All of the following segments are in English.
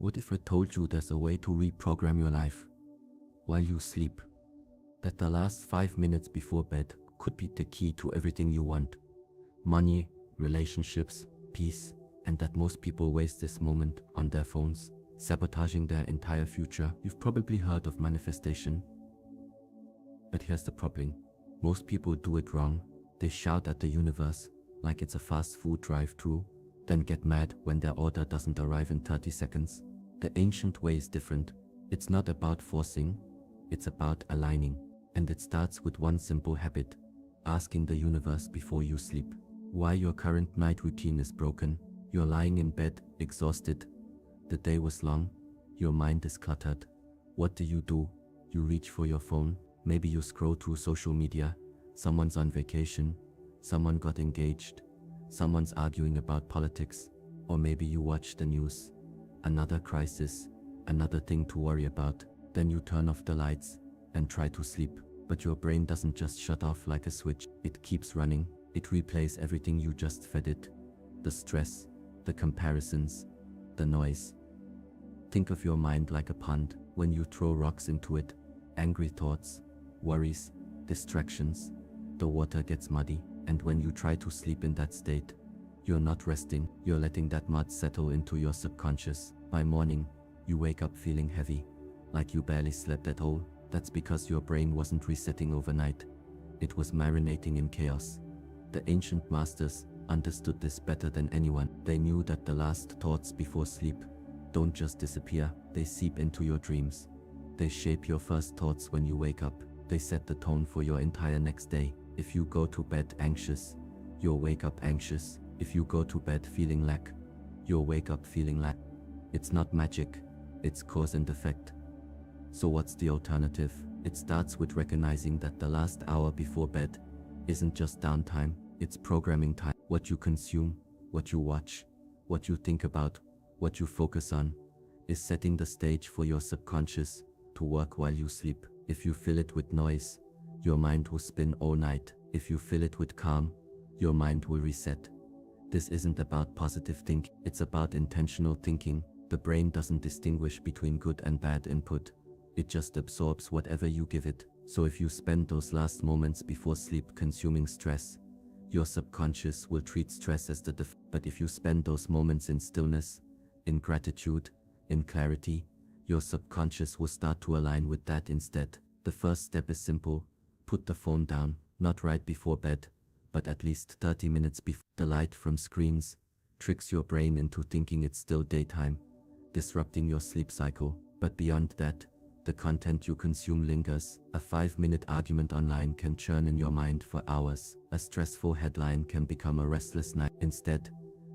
What if I told you there's a way to reprogram your life while you sleep? That the last 5 minutes before bed could be the key to everything you want. Money, relationships, peace, and that most people waste this moment on their phones, sabotaging their entire future. You've probably heard of manifestation. But here's the problem. Most people do it wrong. They shout at the universe like it's a fast food drive-thru, then get mad when their order doesn't arrive in 30 seconds. The ancient way is different. It's not about forcing, it's about aligning. And it starts with one simple habit: asking the universe before you sleep why your current night routine is broken. You're lying in bed, exhausted. The day was long. Your mind is cluttered. What do? You reach for your phone. Maybe you scroll through social media. Someone's on vacation. Someone got engaged. Someone's arguing about politics. Or maybe you watch the news. Another crisis. Another thing to worry about. Then you turn off the lights and try to sleep. But your brain doesn't just shut off like a switch. It keeps running. It replays everything you just fed it. The stress, the comparisons, the noise. Think of your mind like a pond. When you throw rocks into it, angry thoughts, worries, distractions, the water gets muddy. And when you try to sleep in that state, you're not resting. You're letting that mud settle into your subconscious. By morning, you wake up feeling heavy, like you barely slept at all. That's because your brain wasn't resetting overnight. It was marinating in chaos. The ancient masters understood this better than anyone. They knew that the last thoughts before sleep don't just disappear, they seep into your dreams. They shape your first thoughts when you wake up. They set the tone for your entire next day. If you go to bed anxious, you'll wake up anxious. If you go to bed feeling lack, you'll wake up feeling lack. It's not magic, it's cause and effect. So what's the alternative? It starts with recognizing that the last hour before bed isn't just downtime, it's programming time. What you consume, what you watch, what you think about, what you focus on, is setting the stage for your subconscious to work while you sleep. If you fill it with noise, your mind will spin all night. If you fill it with calm, your mind will reset. This isn't about positive thinking, it's about intentional thinking. The brain doesn't distinguish between good and bad input. It just absorbs whatever you give it. So if you spend those last moments before sleep consuming stress, your subconscious will treat stress as the but if you spend those moments in stillness, in gratitude, in clarity, your subconscious will start to align with that instead. The first step is simple. Put the phone down, not right before bed, but at least 30 minutes before. The light from screens tricks your brain into thinking it's still daytime, disrupting your sleep cycle. But beyond that, the content you consume lingers. A 5-minute argument online can churn in your mind for hours. A stressful headline can become a restless night. Instead,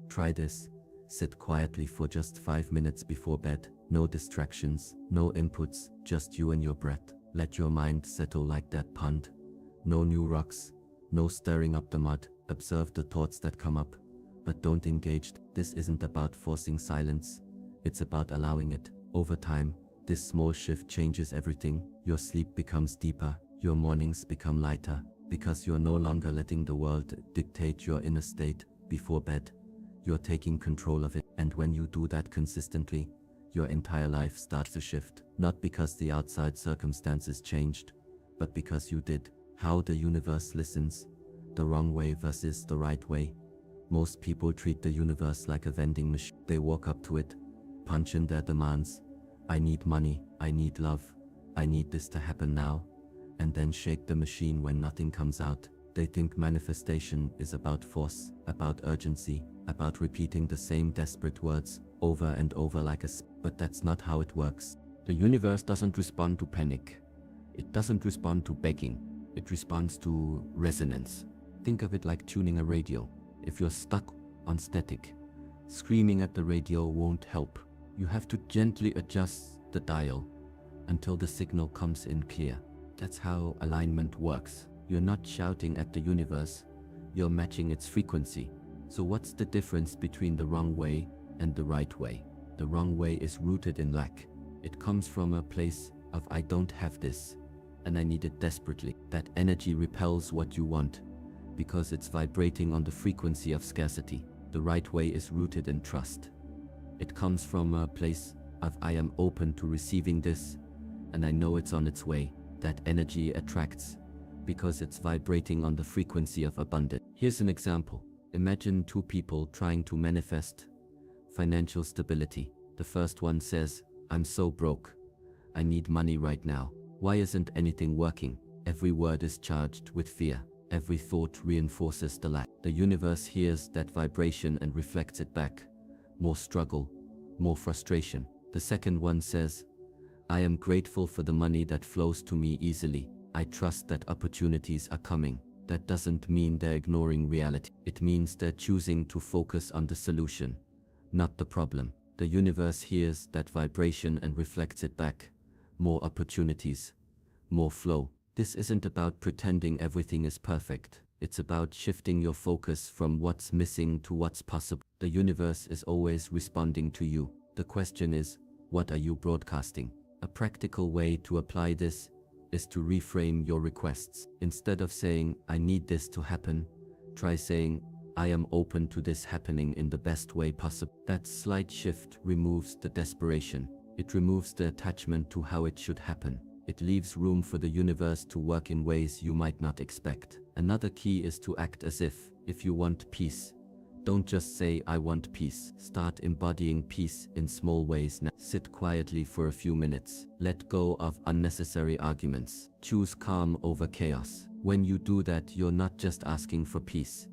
try this. Sit quietly for just 5 minutes before bed. No distractions, no inputs, just you and your breath. Let your mind settle like that pond. No new rocks, no stirring up the mud. Observe the thoughts that come up, but don't engage. This isn't about forcing silence, it's about allowing it. Over time, this small shift changes everything. Your sleep becomes deeper, your mornings become lighter, because you're no longer letting the world dictate your inner state. Before bed, you're taking control of it. And when you do that consistently, your entire life starts to shift. Not because the outside circumstances changed, but because you did. How the universe listens. The wrong way versus the right way. Most people treat the universe like a vending machine. They walk up to it, punch in their demands. I need money, I need love, I need this to happen now, and then shake the machine when nothing comes out. They think manifestation is about force, about urgency, about repeating the same desperate words over and over like a but that's not how it works. The universe doesn't respond to panic. It doesn't respond to begging. It responds to resonance. Think of it like tuning a radio. If you're stuck on static, screaming at the radio won't help. You have to gently adjust the dial until the signal comes in clear. That's how alignment works. You're not shouting at the universe, you're matching its frequency. So what's the difference between the wrong way and the right way? The wrong way is rooted in lack. It comes from a place of I don't have this, and I need it desperately. That energy repels what you want, because it's vibrating on the frequency of scarcity. The right way is rooted in trust. It comes from a place of I am open to receiving this, and I know it's on its way. That energy attracts because it's vibrating on the frequency of abundance. Here's an example. Imagine two people trying to manifest financial stability. The first one says, I'm so broke. I need money right now. Why isn't anything working? Every word is charged with fear. Every thought reinforces the lack. The universe hears that vibration and reflects it back. More struggle, more frustration. The second one says, I am grateful for the money that flows to me easily. I trust that opportunities are coming. That doesn't mean they're ignoring reality. It means they're choosing to focus on the solution, not the problem. The universe hears that vibration and reflects it back. More opportunities, more flow. This isn't about pretending everything is perfect. It's about shifting your focus from what's missing to what's possible. The universe is always responding to you. The question is, what are you broadcasting? A practical way to apply this is to reframe your requests. Instead of saying, I need this to happen, try saying, I am open to this happening in the best way possible. That slight shift removes the desperation. It removes the attachment to how it should happen. It leaves room for the universe to work in ways you might not expect. Another key is to act as if you want peace. Don't just say, I want peace. Start embodying peace in small ways now. Sit quietly for a few minutes. Let go of unnecessary arguments. Choose calm over chaos. When you do that, you're not just asking for peace.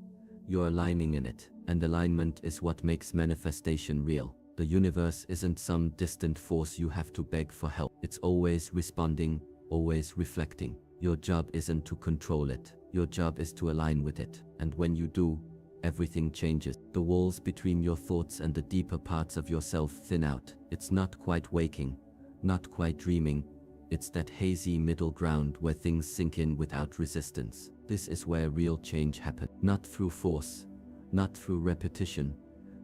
You're aligning in it. And alignment is what makes manifestation real. The universe isn't some distant force you have to beg for help. It's always responding, always reflecting. Your job isn't to control it. Your job is to align with it. And when you do, everything changes. The walls between your thoughts and the deeper parts of yourself thin out. It's not quite waking, not quite dreaming. It's that hazy middle ground where things sink in without resistance. This is where real change happens. Not through force, not through repetition,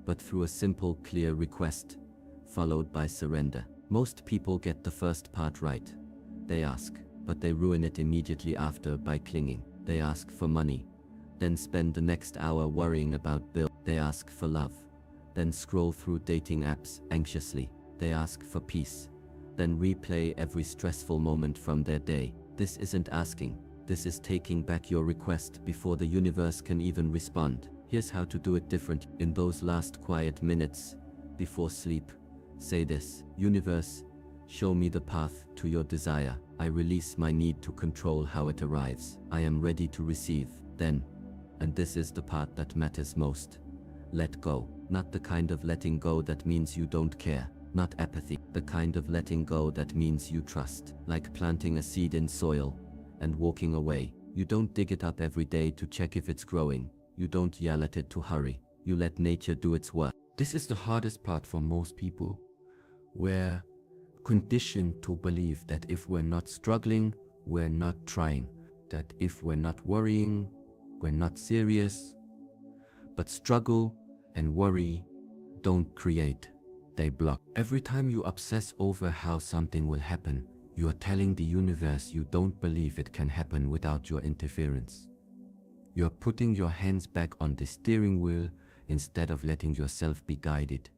but through a simple, clear request, followed by surrender. Most people get the first part right. They ask, but they ruin it immediately after by clinging. They ask for money, then spend the next hour worrying about bills. They ask for love, then scroll through dating apps anxiously. They ask for peace, then replay every stressful moment from their day. This isn't asking. This is taking back your request before the universe can even respond. Here's how to do it different. In those last quiet minutes before sleep, say this: Universe, show me the path to your desire. I release my need to control how it arrives. I am ready to receive. Then, and this is the part that matters most, let go. Not the kind of letting go that means you don't care. Not apathy. The kind of letting go that means you trust. Like planting a seed in soil and walking away. You don't dig it up every day to check if it's growing. You don't yell at it to hurry. You let nature do its work. This is the hardest part for most people. We're conditioned to believe that if we're not struggling, we're not trying. That if we're not worrying, we're not serious. But struggle and worry don't create, they block. Every time you obsess over how something will happen, you are telling the universe you don't believe it can happen without your interference. You're putting your hands back on the steering wheel instead of letting yourself be guided.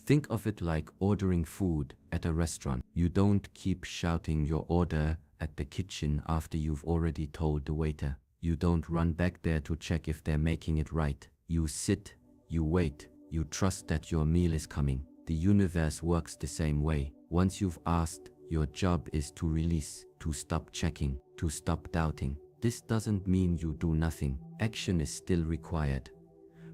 Think of it like ordering food at a restaurant. You don't keep shouting your order at the kitchen after you've already told the waiter. You don't run back there to check if they're making it right. You sit, you wait, you trust that your meal is coming. The universe works the same way. Once you've asked, your job is to release, to stop checking, to stop doubting. This doesn't mean you do nothing. Action is still required,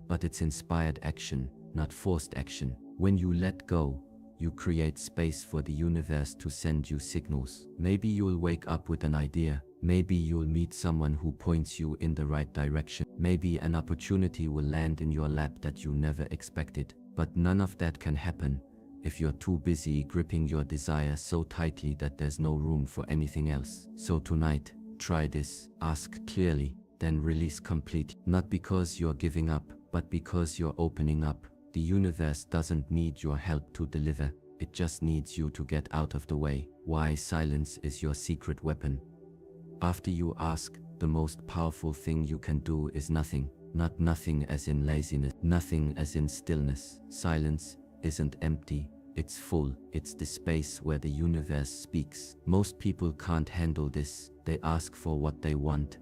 but it's inspired action, not forced action. When you let go, you create space for the universe to send you signals. Maybe you'll wake up with an idea. Maybe you'll meet someone who points you in the right direction. Maybe an opportunity will land in your lap that you never expected. But none of that can happen if you're too busy gripping your desire so tightly that there's no room for anything else. So tonight, try this. Ask clearly, then release completely. Not because you're giving up, but because you're opening up. The universe doesn't need your help to deliver. It just needs you to get out of the way. Why silence is your secret weapon. After you ask, the most powerful thing you can do is nothing. Not nothing as in laziness, nothing as in stillness. Silence isn't empty, It's full. It's the space where the universe speaks. Most people can't handle this. They ask for what they want,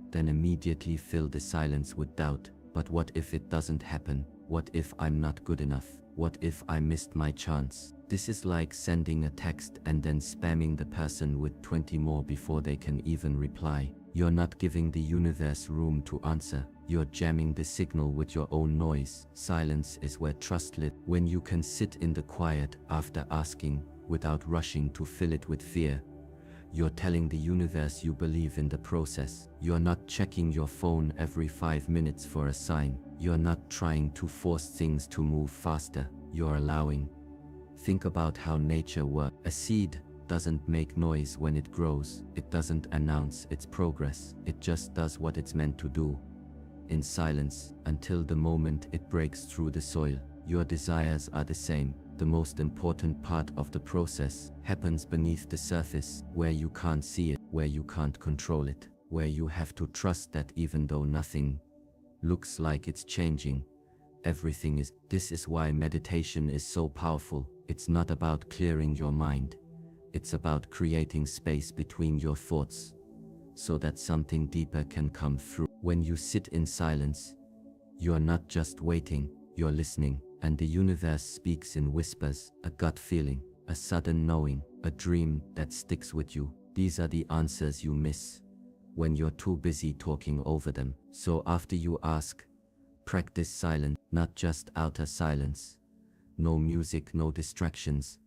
then immediately fill the silence with doubt. But what if it doesn't happen? What if I'm not good enough? What if I missed my chance? This is like sending a text and then spamming the person with 20 more before they can even reply. You're not giving the universe room to answer. You're jamming the signal with your own noise. Silence is where trust lives. When you can sit in the quiet after asking, without rushing to fill it with fear, you're telling the universe you believe in the process. You're not checking your phone every 5 minutes for a sign. You're not trying to force things to move faster. You're allowing. Think about how nature works. A seed doesn't make noise when it grows. It doesn't announce its progress. It just does what it's meant to do, in silence, until the moment it breaks through the soil. Your desires are the same. The most important part of the process happens beneath the surface, where you can't see it, where you can't control it, where you have to trust that even though nothing looks like it's changing, everything is. This is why meditation is so powerful. It's not about clearing your mind. It's about creating space between your thoughts, so that something deeper can come through. When you sit in silence, you're not just waiting, you're listening. And the universe speaks in whispers, a gut feeling, a sudden knowing, a dream that sticks with you. These are the answers you miss when you're too busy talking over them. So after you ask, practice silence, not just outer silence. No music, no distractions,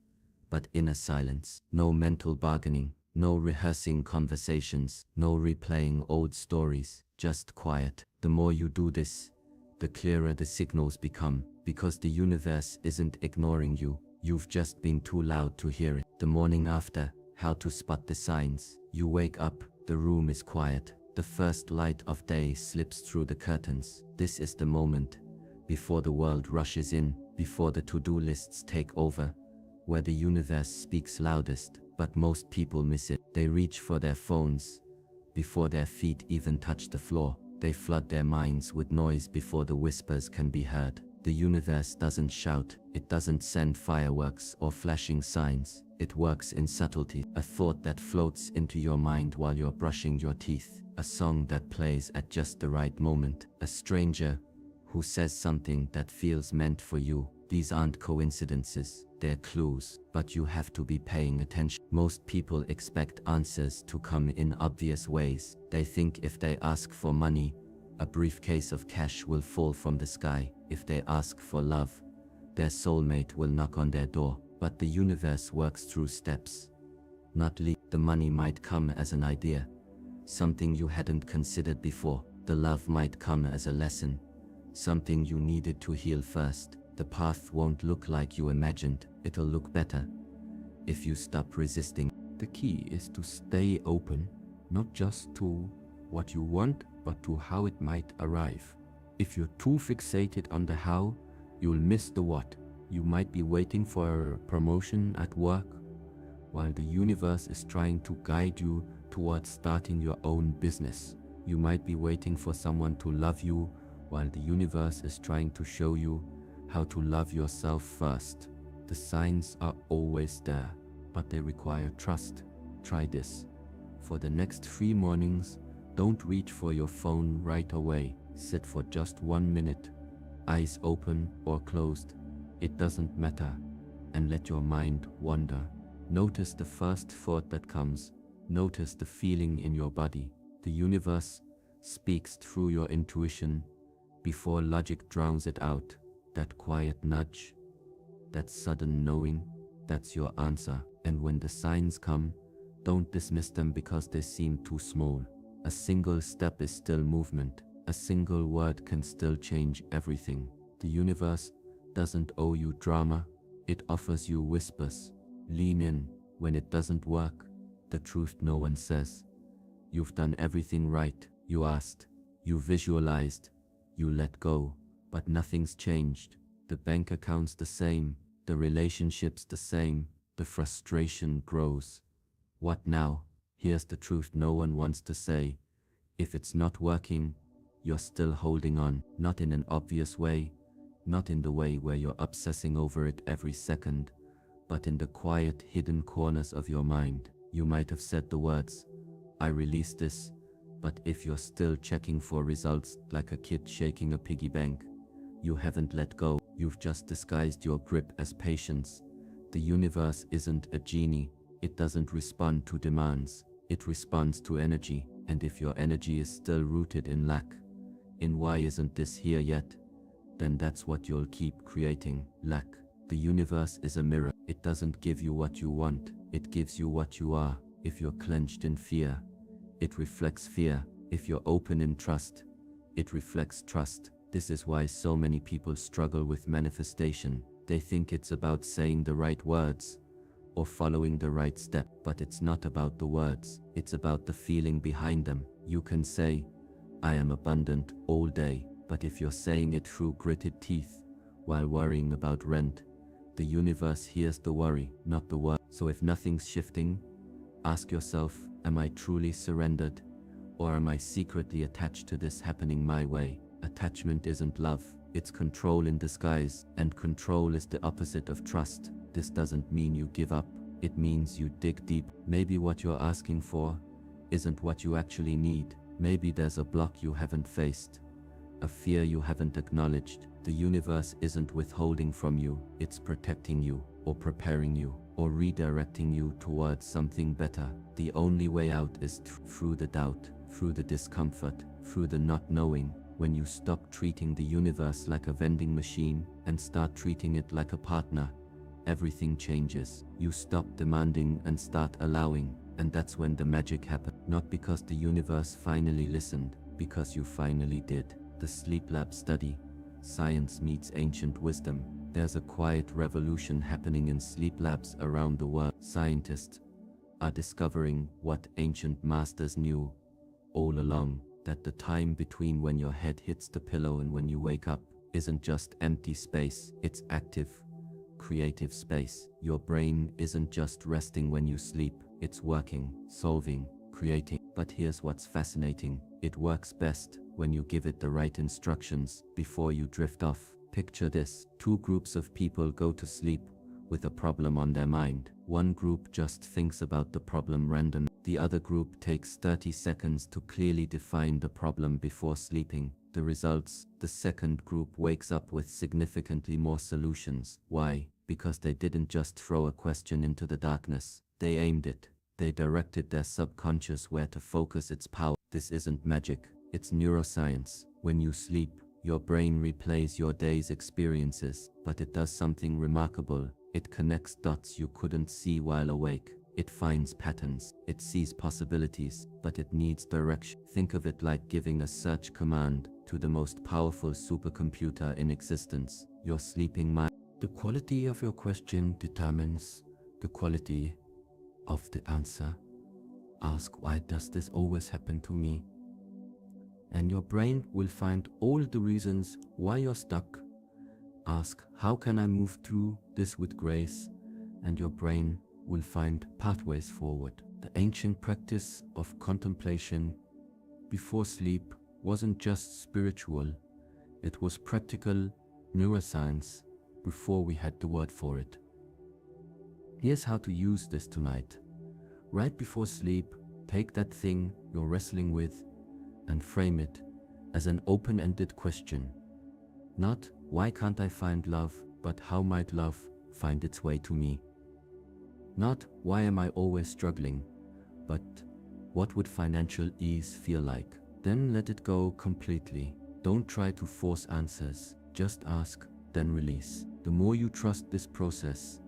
but inner silence. No mental bargaining, no rehearsing conversations, no replaying old stories, just quiet. The more you do this, the clearer the signals become, because the universe isn't ignoring you. You've just been too loud to hear it. The morning after, how to spot the signs. You wake up, the room is quiet. The first light of day slips through the curtains. This is the moment, before the world rushes in, before the to-do lists take over, where the universe speaks loudest. But most people miss it. They reach for their phones before their feet even touch the floor. They flood their minds with noise before the whispers can be heard. The universe doesn't shout, it doesn't send fireworks or flashing signs. It works in subtlety. A thought that floats into your mind while you're brushing your teeth. A song that plays at just the right moment. A stranger who says something that feels meant for you. These aren't coincidences, they're clues, but you have to be paying attention. Most people expect answers to come in obvious ways. They think if they ask for money, a briefcase of cash will fall from the sky. If they ask for love, their soulmate will knock on their door. But the universe works through steps, not leaps. The money might come as an idea, something you hadn't considered before. The love might come as a lesson, something you needed to heal first. The path won't look like you imagined, it'll look better if you stop resisting. The key is to stay open, not just to what you want, but to how it might arrive. If you're too fixated on the how, you'll miss the what. You might be waiting for a promotion at work, while the universe is trying to guide you towards starting your own business. You might be waiting for someone to love you, while the universe is trying to show you how to love yourself first. The signs are always there, but they require trust. Try this. For the next 3 mornings, don't reach for your phone right away. Sit for just 1 minute, eyes open or closed. It doesn't matter, and let your mind wander. Notice the first thought that comes. Notice the feeling in your body. The universe speaks through your intuition before logic drowns it out. That quiet nudge, that sudden knowing, that's your answer. And when the signs come, don't dismiss them because they seem too small. A single step is still movement. A single word can still change everything. The universe doesn't owe you drama, it offers you whispers. Lean in. When it doesn't work, the truth no one says. You've done everything right. You asked, you visualized, you let go, but nothing's changed. The bank account's the same, the relationship's the same, the frustration grows. What now? Here's the truth no one wants to say. If it's not working, you're still holding on. Not in an obvious way, not in the way where you're obsessing over it every second, but in the quiet, hidden corners of your mind. You might have said the words, "I release this," but if you're still checking for results like a kid shaking a piggy bank, you haven't let go. You've just disguised your grip as patience. The universe isn't a genie. It doesn't respond to demands. It responds to energy. And if your energy is still rooted in lack, in "why isn't this here yet?" then that's what you'll keep creating, lack. The universe is a mirror. It doesn't give you what you want. It gives you what you are. If you're clenched in fear, it reflects fear. If you're open in trust, it reflects trust. This is why so many people struggle with manifestation. They think it's about saying the right words or following the right step, but it's not about the words. It's about the feeling behind them. You can say, "I am abundant," all day, but if you're saying it through gritted teeth while worrying about rent, the universe hears the worry, not the word. So if nothing's shifting, ask yourself, am I truly surrendered, or am I secretly attached to this happening my way? Attachment isn't love, it's control in disguise, and control is the opposite of trust. This doesn't mean you give up, it means you dig deep. Maybe what you're asking for isn't what you actually need. Maybe there's a block you haven't faced, a fear you haven't acknowledged. The universe isn't withholding from you, it's protecting you, or preparing you, or redirecting you towards something better. The only way out is through the doubt, through the discomfort, through the not knowing. When you stop treating the universe like a vending machine and start treating it like a partner, everything changes. You stop demanding and start allowing, and that's when the magic happens. Not because the universe finally listened, because you finally did. The Sleep Lab study, science meets ancient wisdom. There's a quiet revolution happening in sleep labs around the world. Scientists are discovering what ancient masters knew all along, that the time between when your head hits the pillow and when you wake up isn't just empty space, it's active, creative space. Your brain isn't just resting when you sleep, it's working, solving, creating. But here's what's fascinating, it works best when you give it the right instructions before you drift off. Picture this, two groups of people go to sleep with a problem on their mind. One group just thinks about the problem randomly. The other group takes 30 seconds to clearly define the problem before sleeping. The results, the second group wakes up with significantly more solutions. Why? Because they didn't just throw a question into the darkness. They aimed it. They directed their subconscious where to focus its power. This isn't magic, it's neuroscience. When you sleep, your brain replays your day's experiences, but it does something remarkable. It connects dots you couldn't see while awake. It finds patterns. It sees possibilities, but it needs direction. Think of it like giving a search command to the most powerful supercomputer in existence, your sleeping mind. The quality of your question determines the quality of the answer. Ask, why does this always happen to me? And your brain will find all the reasons why you're stuck. Ask, how can I move through this with grace? And your brain will find pathways forward. The ancient practice of contemplation before sleep wasn't just spiritual, it was practical neuroscience before we had the word for it. Here's how to use this tonight. Right before sleep, take that thing you're wrestling with and frame it as an open-ended question. Not, why can't I find love, but how might love find its way to me? Not, why am I always struggling, but what would financial ease feel like? Then let it go completely. Don't try to force answers, just ask, then release. The more you trust this process,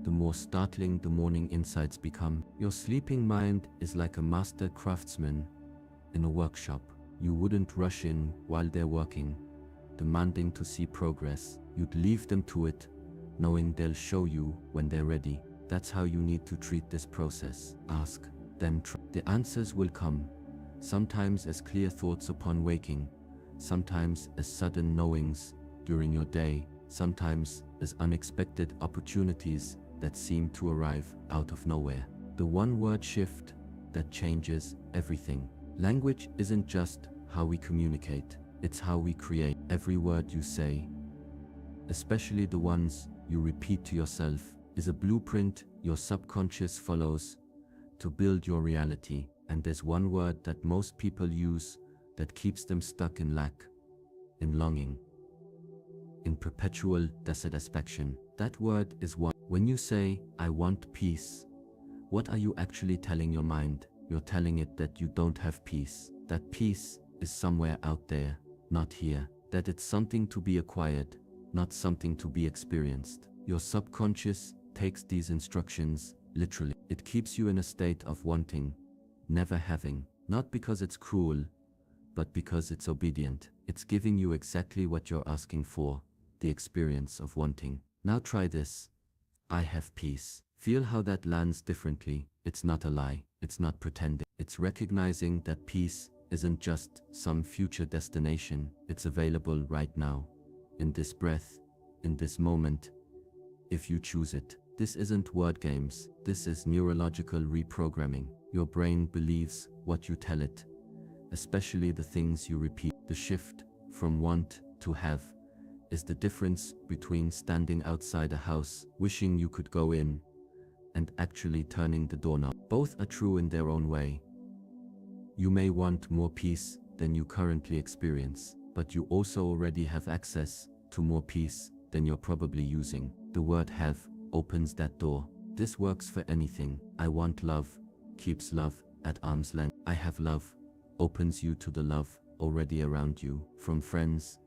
the more startling the morning insights become. Your sleeping mind is like a master craftsman in a workshop. You wouldn't rush in while they're working, demanding to see progress. You'd leave them to it, knowing they'll show you when they're ready. That's how you need to treat this process. Ask, then try. The answers will come, sometimes as clear thoughts upon waking, sometimes as sudden knowings during your day, sometimes as unexpected opportunities that seem to arrive out of nowhere. The one-word shift that changes everything. Language isn't just how we communicate, it's how we create. Every word you say, especially the ones you repeat to yourself, is a blueprint your subconscious follows to build your reality. And there's one word that most people use that keeps them stuck in lack, in longing, in perpetual dissatisfaction. That word is want. When you say, I want peace, what are you actually telling your mind? You're telling it that you don't have peace, that peace is somewhere out there, not here, that it's something to be acquired, not something to be experienced. Your subconscious takes these instructions literally. It keeps you in a state of wanting, never having, not because it's cruel, but because it's obedient. It's giving you exactly what you're asking for, the experience of wanting. Now try this. I have peace. Feel how that lands differently. It's not a lie. It's not pretending. It's recognizing that peace isn't just some future destination. It's available right now, in this breath, in this moment, if you choose it. This isn't word games. This is neurological reprogramming. Your brain believes what you tell it, especially the things you repeat. The shift from want to have is the difference between standing outside a house, wishing you could go in, and actually turning the doorknob. Both are true in their own way. You may want more peace than you currently experience, but you also already have access to more peace than you're probably using. The word have opens that door. This works for anything. I want love keeps love at arm's length. I have love opens you to the love already around you, from friends,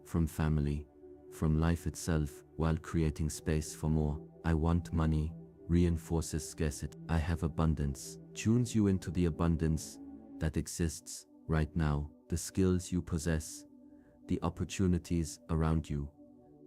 from family, from life itself, while creating space for more. I want money reinforces scarcity. I have abundance tunes you into the abundance that exists right now, the skills you possess, the opportunities around you,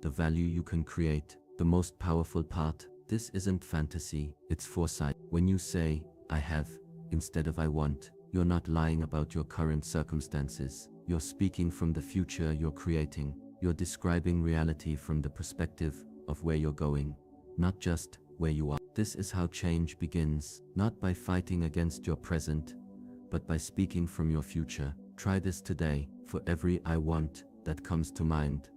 the value you can create. The most powerful part, this isn't fantasy, it's foresight. When you say, I have, instead of I want, you're not lying about your current circumstances. You're speaking from the future you're creating. You're describing reality from the perspective of where you're going, not just where you are. This is how change begins, not by fighting against your present, but by speaking from your future. Try this today. For every I want that comes to mind,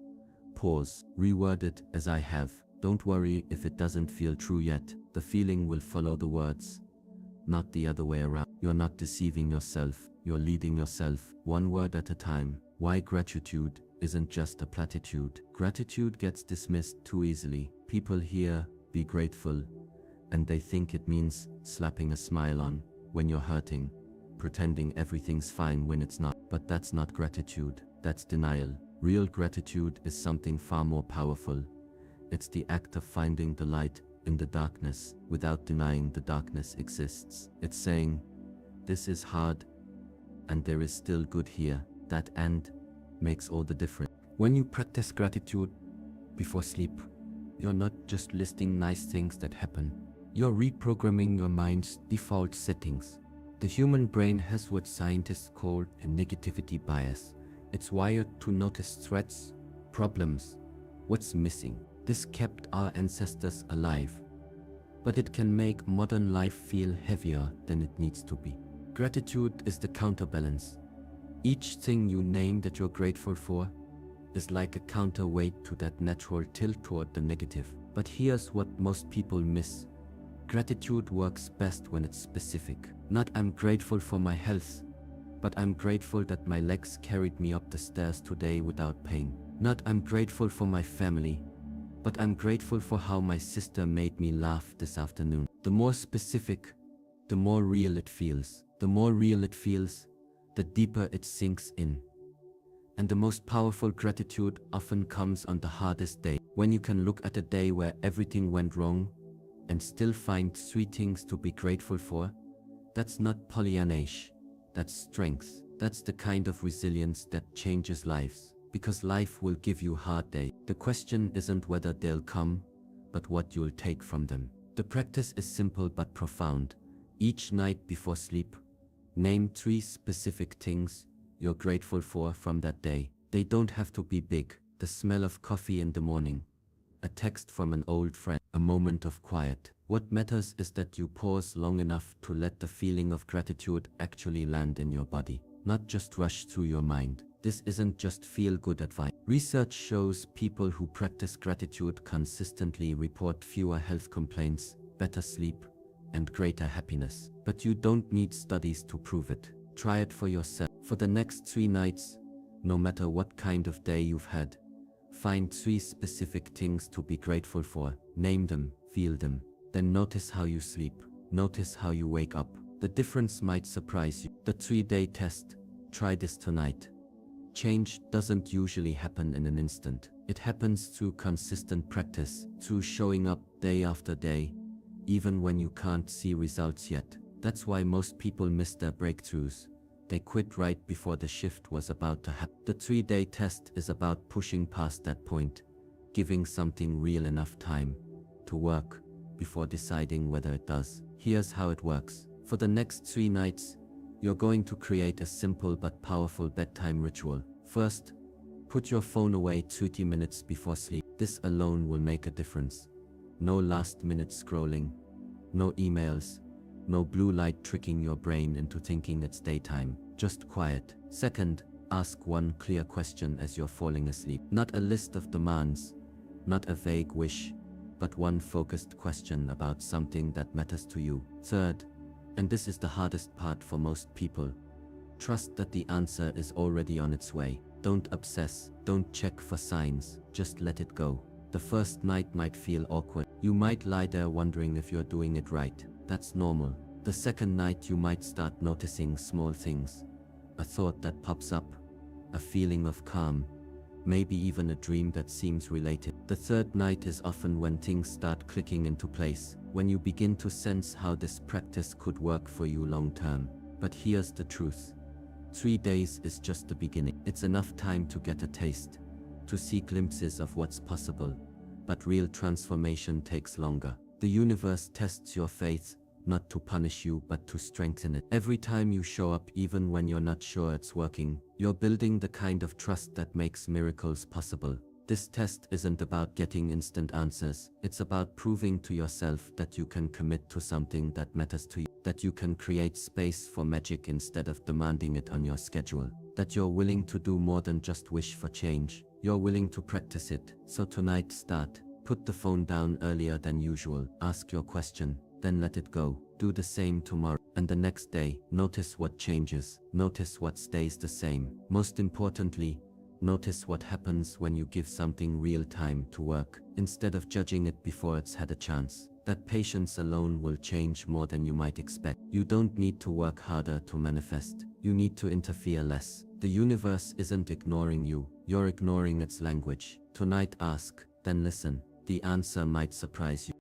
pause, reword it as I have. Don't worry if it doesn't feel true yet. The feeling will follow the words, not the other way around. You're not deceiving yourself, you're leading yourself, one word at a time. Why gratitude isn't just a platitude. Gratitude gets dismissed too easily. People hear, be grateful, and they think it means slapping a smile on when you're hurting, pretending everything's fine when it's not. But that's not gratitude, that's denial. Real gratitude is something far more powerful. It's the act of finding the light in the darkness without denying the darkness exists. It's saying, this is hard, and there is still good here. That "and" makes all the difference. When you practice gratitude before sleep, you're not just listing nice things that happen. You're reprogramming your mind's default settings. The human brain has what scientists call a negativity bias. It's wired to notice threats, problems, what's missing. This kept our ancestors alive, but it can make modern life feel heavier than it needs to be. Gratitude is the counterbalance. Each thing you name that you're grateful for is like a counterweight to that natural tilt toward the negative. But here's what most people miss. Gratitude works best when it's specific. Not I'm grateful for my health, but I'm grateful that my legs carried me up the stairs today without pain. Not I'm grateful for my family, but I'm grateful for how my sister made me laugh this afternoon. The more specific, the more real it feels. The more real it feels, the deeper it sinks in. And the most powerful gratitude often comes on the hardest day. When you can look at a day where everything went wrong and still find sweet things to be grateful for, that's not Pollyannish, that's strength. That's the kind of resilience that changes lives. Because life will give you hard days. The question isn't whether they'll come, but what you'll take from them. The practice is simple but profound. Each night before sleep, name 3 specific things you're grateful for from that day. They don't have to be big. The smell of coffee in the morning, a text from an old friend, a moment of quiet. What matters is that you pause long enough to let the feeling of gratitude actually land in your body, not just rush through your mind. This isn't just feel-good advice. Research shows people who practice gratitude consistently report fewer health complaints, better sleep, and greater happiness. But you don't need studies to prove it. Try it for yourself. For the next 3 nights, no matter what kind of day you've had, find 3 specific things to be grateful for. Name them, feel them. Then notice how you sleep. Notice how you wake up. The difference might surprise you. The 3-day test. Try this tonight. Change doesn't usually happen in an instant. It happens through consistent practice, through showing up day after day, even when you can't see results yet. That's why most people miss their breakthroughs. They quit right before the shift was about to happen. The 3-day test is about pushing past that point, giving something real enough time to work before deciding whether it does. Here's how it works. For the next 3 nights, you're going to create a simple but powerful bedtime ritual. First, put your phone away 30 minutes before sleep. This alone will make a difference. No last-minute scrolling, no emails, no blue light tricking your brain into thinking it's daytime. Just quiet. Second, ask one clear question as you're falling asleep. Not a list of demands, not a vague wish, but one focused question about something that matters to you. Third, and this is the hardest part for most people, trust that the answer is already on its way. Don't obsess, don't check for signs, just let it go. The first night might feel awkward. You might lie there wondering if you're doing it right. That's normal. The second night you might start noticing small things. A thought that pops up, a feeling of calm, maybe even a dream that seems related. The third night is often when things start clicking into place, when you begin to sense how this practice could work for you long term. But here's the truth. 3 days is just the beginning. It's enough time to get a taste, to see glimpses of what's possible, but real transformation takes longer. The universe tests your faith, not to punish you but to strengthen it. Every time you show up even when you're not sure it's working, you're building the kind of trust that makes miracles possible. This test isn't about getting instant answers. It's about proving to yourself that you can commit to something that matters to you, that you can create space for magic instead of demanding it on your schedule, that you're willing to do more than just wish for change. You're willing to practice it. So tonight start. Put the phone down earlier than usual. Ask your question, then let it go. Do the same tomorrow. And the next day, notice what changes. Notice what stays the same. Most importantly, notice what happens when you give something real time to work, instead of judging it before it's had a chance. That patience alone will change more than you might expect. You don't need to work harder to manifest. You need to interfere less. The universe isn't ignoring you. You're ignoring its language. Tonight ask, then listen. The answer might surprise you.